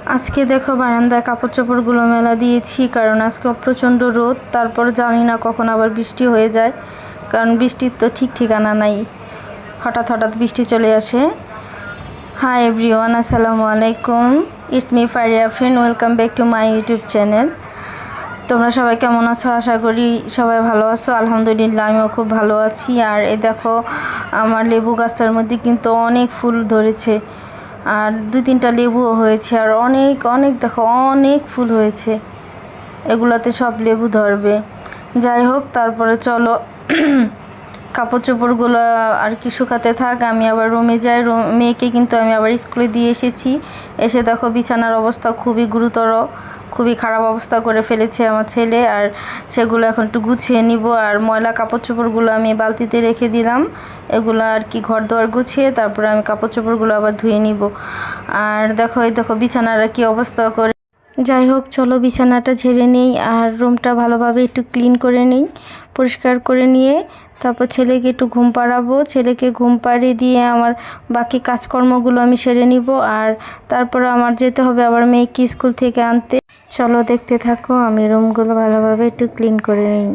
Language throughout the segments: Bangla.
আজকে দেখো বারান্দায় কাপড় চোপড়গুলো মেলা দিয়েছি, কারণ আজকে প্রচণ্ড রোদ। তারপর জানি না কখন আবার বৃষ্টি হয়ে যায়, কারণ বৃষ্টির তো ঠিক ঠিকানা নাই, হঠাৎ হঠাৎ বৃষ্টি চলে আসে। হাই এভরিওয়ান, আসসালামু আলাইকুম। It's me Faria friend, welcome back to my YouTube channel. তোমরা সবাই কেমন আছো? আশা করি সবাই ভালো আছো। আলহামদুলিল্লাহ, আমিও খুব ভালো আছি। আর এই দেখো, আমার লেবু গাছটার মধ্যে কিন্তু অনেক ফুল ধরেছে, আর 2-3টা লেবুও হয়েছে, আর অনেক অনেক দেখো অনেক ফুল হয়েছে। এগুলাতে সব লেবু ধরবে। যাই হোক, তারপরে চলো কাপড় চোপড়গুলো আর কি শুকাতে থাক, আমি আবার রুমে যাই। মেয়েকে কিন্তু আমি আবার স্কুলে দিয়ে এসেছি। এসে দেখো বিছানার অবস্থা খুবই গুরুতর, খুবই খারাপ অবস্থা করে ফেলেছে আমার ছেলে। আর সেগুলো এখন একটু গুছিয়ে নিব। আর ময়লা কাপড় চোপড়গুলো আমি বালতিতে রেখে দিলাম। এগুলো আর কি ঘর দোয়ার গুছিয়ে তারপরে আমি কাপড় চোপড়গুলো আবার ধুয়ে নিব। আর দেখো, এই দেখো বিছানার কি অবস্থা করে। যাই হোক, চলো বিছানাটা ঝেড়ে নেই আর রুমটা ভালোভাবে একটু ক্লিন করে নিই, পরিষ্কার করে নিয়ে তারপর ছেলেকে একটু ঘুম পাড়াবো। ছেলেকে ঘুম পাড়িয়ে দিয়ে আমার বাকি কাজকর্মগুলো আমি সেরে নিব। আর তারপর আমার যেতে হবে আবার মেয়েকে স্কুল থেকে আনতে। চলো দেখতে থাকো, আমি রুমগুলো ভালোভাবে একটু ক্লিন করে নিই।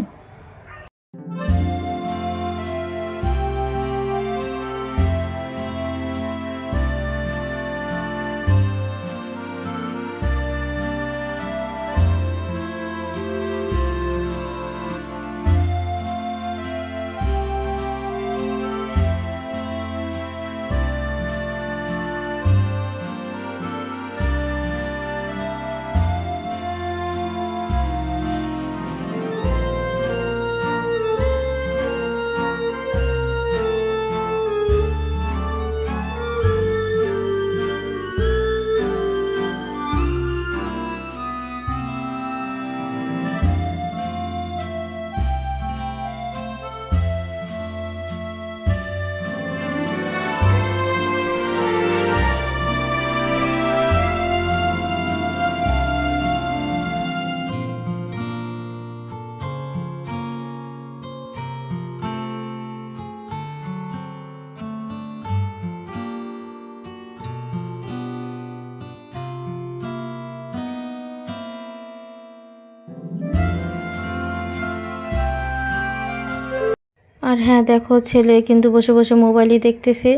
আর হ্যাঁ দেখো, ছেলে কিন্তু বসে বসে মোবাইলই দেখতেছে।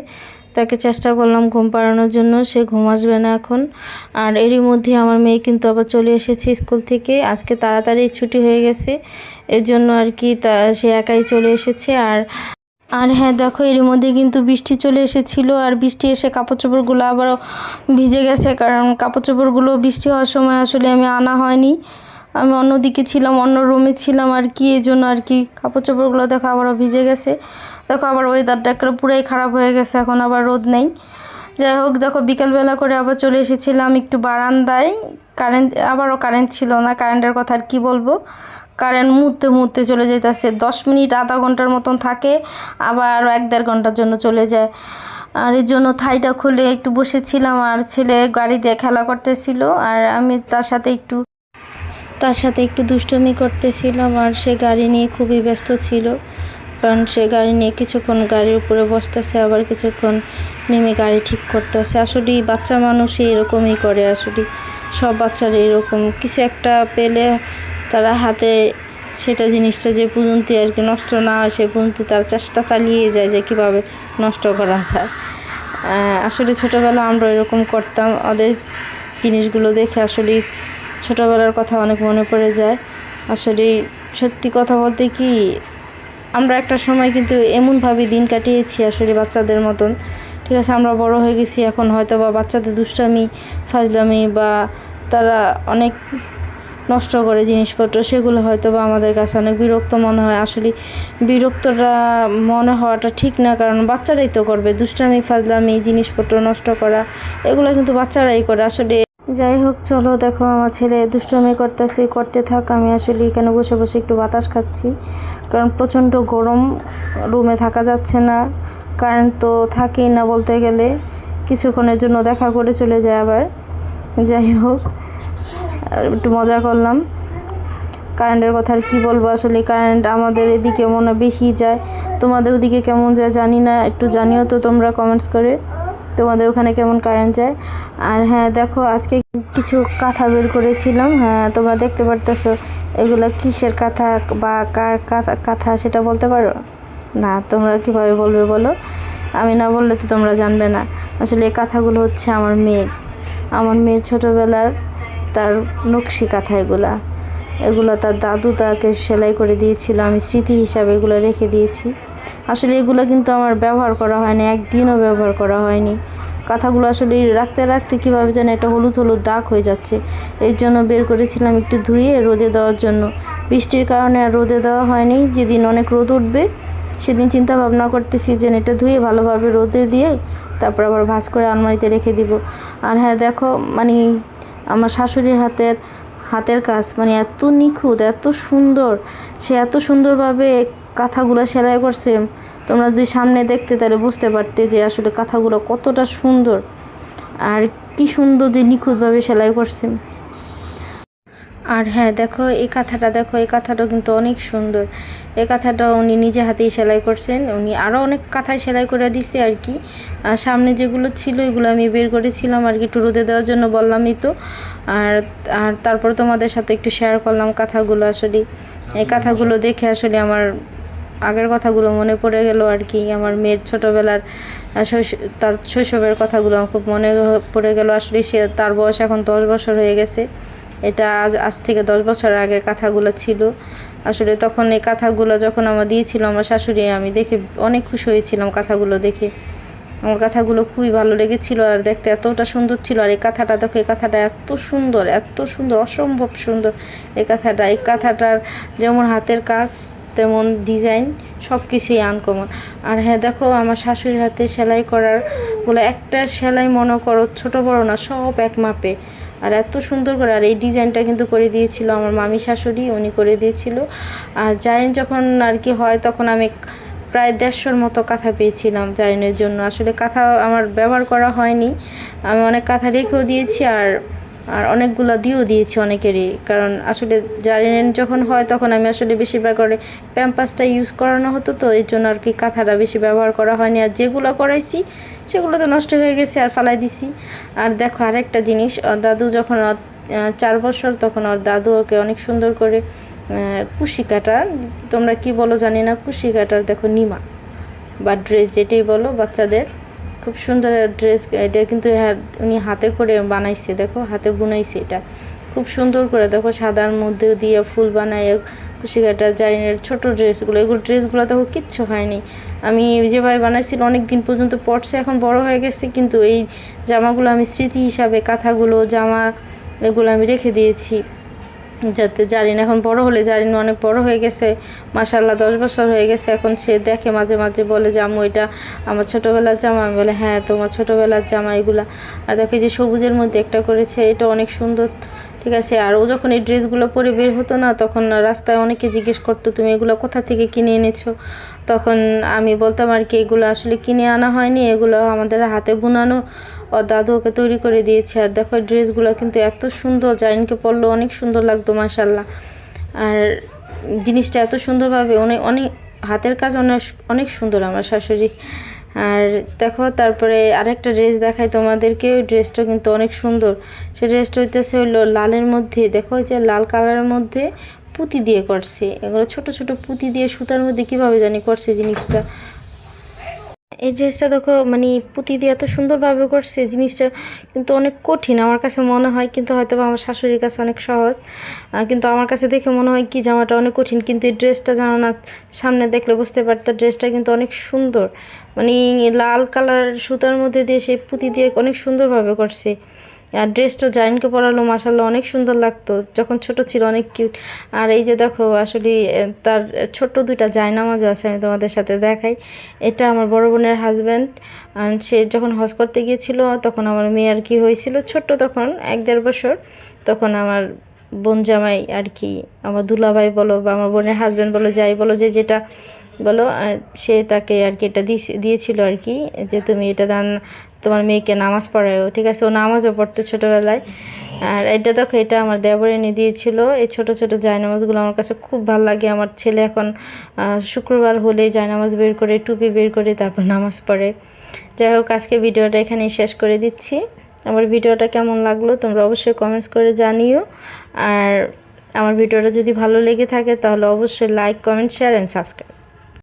তাকে চেষ্টা করলাম ঘুম পাড়ানোর জন্য, সে ঘুম আসবে না এখন। আর এরই মধ্যে আমার মেয়ে কিন্তু আবার চলে এসেছে স্কুল থেকে। আজকে তাড়াতাড়ি ছুটি হয়ে গেছে, এর জন্য আর কি সে একাই চলে এসেছে। আর আর হ্যাঁ দেখো, এরই মধ্যে কিন্তু বৃষ্টি চলে এসেছিলো, আর বৃষ্টি এসে কাপড় চোপড়গুলো আবারও ভিজে গেছে, কারণ কাপড় চোপড়গুলো বৃষ্টি হওয়ার সময় আসলে আমি আনা হয়নি। আমি অন্যদিকে ছিলাম, অন্য রুমে ছিলাম আর কি, এই জন্য আর কি কাপড় চোপড়গুলো দেখো আবারও ভিজে গেছে। দেখো আবার ওয়েদারটা একটা পুরাই খারাপ হয়ে গেছে, এখন আবার রোদ নেই। যাই হোক, দেখো বিকালবেলা করে আবার চলে এসেছিলাম একটু বারান্দায়। আবারও কারেন্ট ছিল না। কারেন্টের কথা আর কী বলবো, কারেন্ট মুহূর্তে মুহূর্তে চলে যেতেছে। 10 মিনিট আধা ঘন্টার মতন থাকে, আবার 1-1.5 ঘন্টার জন্য চলে যায়। আর এর জন্য থাইটা খুলে একটু বসেছিলাম, আর ছেলে গাড়ি দিয়ে খেলা করতেছিল, আর আমি তার সাথে একটু দুষ্টুমি করতেছিলাম। আর সে গাড়ি নিয়ে খুবই ব্যস্ত ছিল, কারণ সে গাড়ি নিয়ে কিছুক্ষণ গাড়ির উপরে বসতেছে, আবার কিছুক্ষণ নেমে গাড়ি ঠিক করতেছে। আসলে বাচ্চা মানুষ এরকমই করে, আসলে সব বাচ্চারা এরকম। কিছু একটা পেলে তারা হাতে, সেটা জিনিসটা যে পর্যন্ত আর কি নষ্ট না হয় সে পর্যন্ত তার চেষ্টা চালিয়ে যায় যে কীভাবে নষ্ট করা যায়। আসলে ছোটোবেলা আমরা এরকম করতাম, ওদের জিনিসগুলো দেখে আসলে ছোটোবেলার কথা অনেক মনে পড়ে যায়। আসলে সত্যি কথা বলতে কি, আমরা একটা সময় কিন্তু এমনভাবে দিন কাটিয়েছি আসলে বাচ্চাদের মতন। ঠিক আছে, আমরা বড় হয়ে গেছি, এখন হয়তো বা বাচ্চাদের দুষ্টামি ফাজলামি বা তারা অনেক নষ্ট করে জিনিসপত্র, সেগুলো হয়তো বা আমাদের কাছে অনেক বিরক্ত মনে হয়। আসলে বিরক্তটা মনে হওয়াটা ঠিক না, কারণ বাচ্চারাই তো করবে দুষ্টামি ফাজলামি, জিনিসপত্র নষ্ট করা, এগুলো কিন্তু বাচ্চারাই করে আসলে। যাই হোক, চলো দেখো আমার ছেলে দুষ্টুমি করতে থাক। আমি আসলে এখানে বসে বসে একটু বাতাস খাচ্ছি, কারণ প্রচণ্ড গরম, রুমে থাকা যাচ্ছে না। কারেন্ট তো থাকেই না বলতে গেলে, কিছুক্ষণের জন্য দেখা করে চলে যায় আবার। যাই হোক, একটু মজা করলাম। কারেন্টের কথা আর কী বলবো, আসলে কারেন্ট আমাদের এদিকে মনে বেশি যায়, তোমাদের ওদিকে কেমন যায় জানি না, একটু জানিও তো তোমরা কমেন্টস করে। তোমাদের ওখানে কেমন কারেন্ট যায়। আর হ্যাঁ দেখো আজকে কিছু কাঁথা বের করেছিলাম, হ্যাঁ তোমরা দেখতে পারতেছো এগুলো কিসের কাঁথা বা কার কাঁথা সেটা বলতে পারো না? তোমরা কিভাবে বলবে বলো, আমি না বললে তো তোমরা জানবে না। আসলে এই কাঁথাগুলো হচ্ছে আমার মেয়ের ছোটোবেলার তার নকশি কাঁথা এগুলো তার দাদু তাকে সেলাই করে দিয়েছিল, আমি স্মৃতি হিসাবে এগুলো রেখে দিয়েছি। আসলে এগুলো কিন্তু আমার ব্যবহার করা হয়নি, একদিনও ব্যবহার করা হয়নি। কাঁথাগুলো আসলে রাখতে রাখতে কীভাবে যেন একটা হলুদ হলুদ দাগ হয়ে যাচ্ছে, এর জন্য বের করেছিলাম একটু ধুয়ে রোদে দেওয়ার জন্য। বৃষ্টির কারণে আর রোদে দেওয়া হয়নি, যেদিন অনেক রোদ উঠবে সেদিন চিন্তা ভাবনা করতেছি যে এটা ধুয়ে ভালোভাবে রোদে দিয়ে তারপর আবার ভাঁজ করে আলমারিতে রেখে দিব। আর হ্যাঁ দেখো মানে আমার শাশুড়ির হাতের কাজ মানে এত নিখুঁত, এত সুন্দর, সে এত সুন্দরভাবে কাঁথাগুলো সেলাই করছে। তোমরা যদি সামনে দেখতে তাহলে বুঝতে পারতে যে আসলে কাঁথাগুলো কতটা সুন্দর আর কি সুন্দর যে নিখুঁতভাবে সেলাই করছে। আর হ্যাঁ দেখো এই কাঁথাটাও কিন্তু অনেক সুন্দর। এই কাঁথাটা উনি নিজে হাতেই সেলাই করছেন, উনি আরও অনেক কাঁথায় সেলাই করে দিছে আর কি। সামনে যেগুলো ছিল এগুলো আমি বের করেছিলাম আর কি, একটু রোদে দেওয়ার জন্য বললামই তো। আর আর তারপর তোমাদের সাথে একটু শেয়ার করলাম কাঁথাগুলো। আসলে এই কাঁথাগুলো দেখে আসলে আমার আগের কথাগুলো মনে পড়ে গেল আর কি। আমার মেয়ের ছোটোবেলার তার শৈশবের কথাগুলো আমার খুব মনে পড়ে গেল। আসলে তার বয়স এখন 10 বছর হয়ে গেছে। এটা আজ থেকে 10 বছর আগের কাঁথাগুলো ছিল। আসলে তখন এই কাঁথাগুলো যখন আমার দিয়েছিল আমার শাশুড়ি, আমি দেখে অনেক খুশি হয়েছিলাম কাঁথাগুলো দেখে। আমার কাঁথাগুলো খুবই ভালো লেগেছিলো আর দেখতে এতটা সুন্দর ছিল। আর এই কাঁথাটা দেখো, এই কাঁথাটা এত সুন্দর, অসম্ভব সুন্দর এই কাঁথাটার যেমন হাতের কাজ তেমন ডিজাইন সব কিছুই আনকমন। আর হ্যাঁ দেখো আমার শাশুড়ির হাতে সেলাই গুলো একটা সেলাই মনে করো ছোট বড় না, সব এক মাপে আর এত সুন্দর করে। আর এই ডিজাইনটা কিন্তু করে দিয়েছিল আমার মামি শাশুড়ি, উনি করে দিয়েছিল। আর জারিন যখন আর কি হয় তখন আমি প্রায় 150-র মতো কাঁথা পেয়েছিলাম জারিনের জন্য। আসলে কাঁথা আমার ব্যবহার করা হয়নি, আমি অনেক কাঁথা রেখেও দিয়েছি আর অনেকগুলো দিয়েও দিয়েছি অনেকেরই। কারণ আসলে জারিনের যখন হয় তখন আমি আসলে বেশিরভাগ করে প্যাম্পাসটা ইউজ করানো হতো, তো এই জন্য আর কি কাঁথাটা বেশি ব্যবহার করা হয়নি। আর যেগুলো করাইছি সেগুলো তো নষ্ট হয়ে গেছে আর ফালাই দিছি। আর দেখো আরেকটা জিনিস, দাদু যখন 4 বছর তখন ওর দাদু ওকে অনেক সুন্দর করে কুশি কাটা, তোমরা কি বলো জানি না, কুশি কাটার দেখো নিমা বা ড্রেস যেটাই বলো বাচ্চাদের, খুব সুন্দর ড্রেস। এটা কিন্তু উনি হাতে করে বানাইছে, দেখো হাতে বুনাইছে, এটা খুব সুন্দর করে দেখো সাদার মধ্যে দিয়ে ফুল বানায় কুশি কাটা জারিনের ছোটো ড্রেসগুলো দেখো কিচ্ছু হয়নি। আমি যেভাবে বানাইছিল অনেক দিন পর্যন্ত পরছে, এখন বড় হয়ে গেছে কিন্তু এই জামাগুলো আমি স্মৃতি হিসাবে কাঁথাগুলো জামা এগুলো আমি রেখে দিয়েছি, যাতে জারিন এখন বড় হলে, জারিন অনেক বড় হয়ে গেছে মাশাআল্লাহ, 10 বছর হয়ে গেছে এখন। সে দেখে মাঝে মাঝে বলে যে আম্মু এটা আমার ছোটোবেলার জামা। আমি বলে হ্যাঁ তোমার ছোটোবেলার জামা এগুলা। আর দেখে যে সবুজের মধ্যে একটা করেছে, এটা অনেক সুন্দর, ঠিক আছে। আর ও যখন এই ড্রেসগুলো পরে বের হতো না তখন রাস্তায় অনেকে জিজ্ঞেস করতো তুমি এগুলো কোথা থেকে কিনে এনেছো। তখন আমি বলতাম আর কি এগুলো আসলে কিনে আনা হয়নি, এগুলো আমাদের হাতে বুনানো, ও দাদু ওকে তৈরি করে দিয়েছে। আর দেখো ড্রেসগুলো কিন্তু এত সুন্দর, জারিনকে পরলে অনেক সুন্দর লাগতো মাশাআল্লাহ। আর জিনিসটা এত সুন্দরভাবে অনেক অনেক হাতের কাজ অনেক অনেক সুন্দর আমার শাশুড়ি। আর দেখো তারপরে আরেকটা ড্রেস দেখাই তোমাদেরকে, ওই ড্রেসটা কিন্তু অনেক সুন্দর। সে ড্রেসটা হইতেছে হলো লালের মধ্যে, দেখো যে লাল কালারের মধ্যে পুঁতি দিয়ে করছে, এগুলো ছোট ছোট পুঁতি দিয়ে সুতার মধ্যে কীভাবে জানি করছে জিনিসটা। এই ড্রেসটা দেখো মানে পুঁতি দিয়ে এত সুন্দরভাবে করছে, জিনিসটা কিন্তু অনেক কঠিন আমার কাছে মনে হয়, কিন্তু হয়তো আমার শাশুড়ির কাছে অনেক সহজ, কিন্তু আমার কাছে দেখে মনে হয় কি জামাটা অনেক কঠিন। কিন্তু এই ড্রেসটা জানো না, সামনে দেখলে বুঝতে পারতো ড্রেসটা কিন্তু অনেক সুন্দর, মানে লাল কালার সুতার মধ্যে দিয়ে সেই পুঁতি দিয়ে অনেক সুন্দরভাবে করছে। আর ড্রেসটা জারিনকে পরালো মাশাআল্লাহ অনেক সুন্দর লাগতো, যখন ছোট ছিল অনেক কিউট। আর এই যে দেখো আসলে তার ছোট্ট 2টা জায়নামাজও আছে, আমি তোমাদের সাথে দেখাই। এটা আমার বড় বোনের হাজব্যান্ড, সে যখন হজ করতে গিয়েছিল তখন আমার মেয়ে আর কি হয়েছিল ছোট্ট, তখন 1-1.5 বছর, তখন আমার বোন জামাই আর কি, আমার দুলাভাই বলো বা আমার বোনের হাজব্যান্ড বলো, যাই বলো যে যেটা বলো, সে তাকে আর কি এটা দিয়েছিল আর কি, যে তুমি এটা দান তোমার মেয়েকে নামাজ পড়ায়ও, ঠিক আছে। ও নামাজও পড়তো ছোটোবেলায়। আর এটা দেখো এটা আমার দেবর এনে দিয়েছিল। এই ছোট ছোট জায়নামাজগুলো আমার কাছে খুব ভালো লাগে। আমার ছেলে এখন শুক্রবার হলে জায়নামাজ বের করে, টুপি বের করে তারপর নামাজ পড়ে। যাই হোক, আজকে ভিডিওটা এখানেই শেষ করে দিচ্ছি। আমার ভিডিওটা কেমন লাগলো তোমরা অবশ্যই কমেন্টস করে জানিও। আর আমার ভিডিওটা যদি ভালো লেগে থাকে তাহলে অবশ্যই like, comment, share and subscribe.